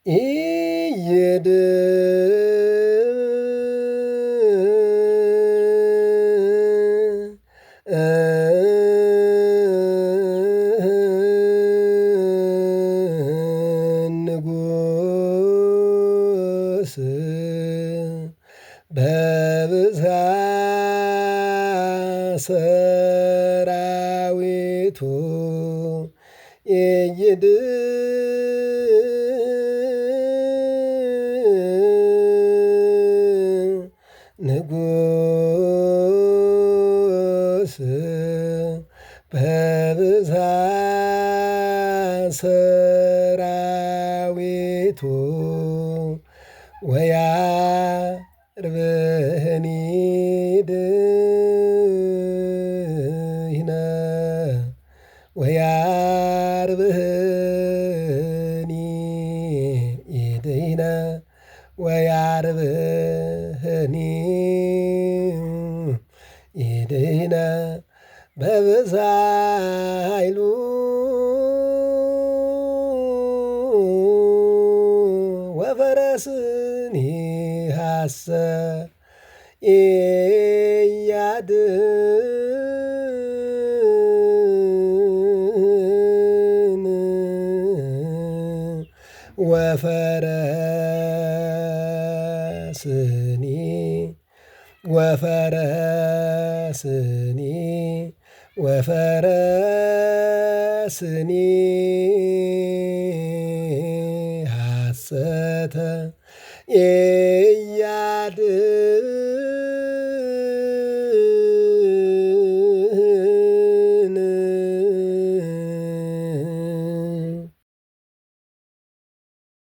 ኢይድ ንጉሥ በብዝኃ ሰራዊቱ ኢይድ ንጉሥ በብዝኃ ሰራዊቱ ወያርብህኒ ድኅነ ወያርብህኒ ድኅነ ወያርብህኒ ድኅነ በብዝኃ ኃይሉ ወፈረስኒ ሐሰ ኢያድን ወፈረስኒ ወፈረስኒ ሐሰተ ኢያድን